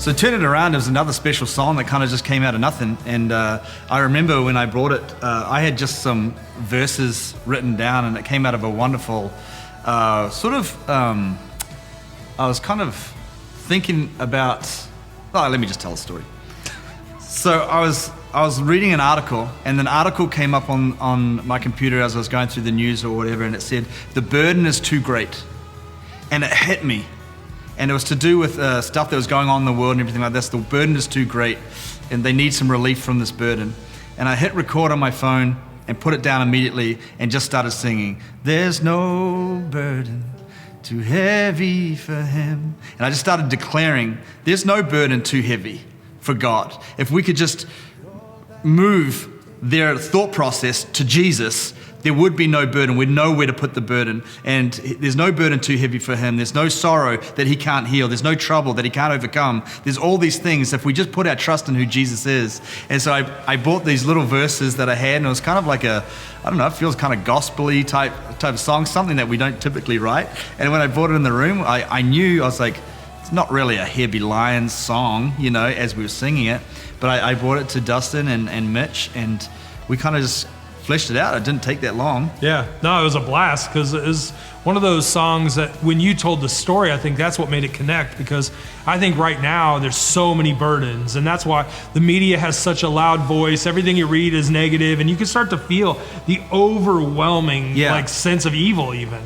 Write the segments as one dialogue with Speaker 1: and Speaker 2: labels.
Speaker 1: So Turn It Around was another special song that kind of just came out of nothing. And I remember when I brought it, I had just some verses written down, and it came out of a wonderful I was kind of thinking about, let me just tell a story. So I was reading an article, and an article came up on my computer as I was going through the news or whatever, and it said, the burden is too great. And it hit me. And it was to do with stuff that was going on in the world and everything like this. The burden is too great, and they need some relief from this burden. And I hit record on my phone and put it down immediately and just started singing, there's no burden too heavy for him. And I just started declaring, there's no burden too heavy for God. If we could just move their thought process to Jesus, there would be no burden. We'd know where to put the burden. And there's no burden too heavy for him. There's no sorrow that he can't heal. There's no trouble that he can't overcome. There's all these things if we just put our trust in who Jesus is. And so I bought these little verses that I had, and it was kind of like it feels kind of gospel-y type of song, something that we don't typically write. And when I brought it in the room, I knew, I was like, it's not really a Herbie Lyons song, as we were singing it. But I brought it to Dustin and Mitch, and we kind of just fleshed it out. It didn't take that long.
Speaker 2: Yeah, no, it was a blast, because it was one of those songs that when you told the story, I think that's what made it connect, because I think right now there's so many burdens, and that's why the media has such a loud voice. Everything you read is negative, and you can start to feel the overwhelming sense of evil even,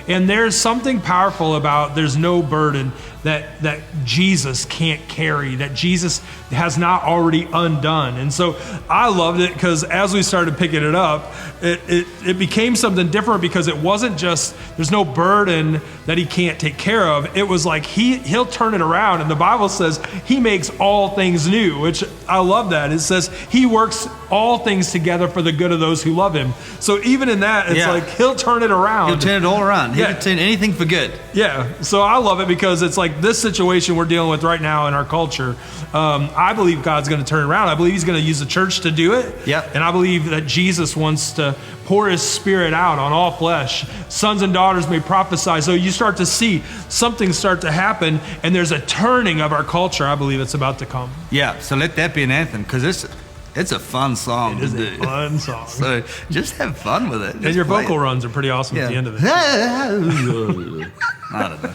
Speaker 2: and there's something powerful about there's no burden that Jesus can't carry, that Jesus has not already undone. And so I loved it, because as we started picking it up, it became something different, because it wasn't just there's no burden that he can't take care of. It was like he'll turn it around, and the Bible says he makes all things new, which I love that. It says he works all things together for the good of those who love him. So even in that, it's like he'll turn it around.
Speaker 1: He'll turn it all around. He can turn anything for good.
Speaker 2: Yeah. So I love it, because it's like this situation we're dealing with right now in our culture. I believe God's going to turn it around. I believe he's going to use the church to do it.
Speaker 1: Yep.
Speaker 2: And I believe that Jesus wants to pour his spirit out on all flesh. Sons and daughters may prophesy. So you start to see something start to happen, and there's a turning of our culture. I believe it's about to come.
Speaker 1: Yeah. So let that be an anthem, because it's a fun song.
Speaker 2: It is a fun song.
Speaker 1: So just have fun with it.
Speaker 2: And your vocal runs are pretty awesome at the end of it.
Speaker 1: I don't know.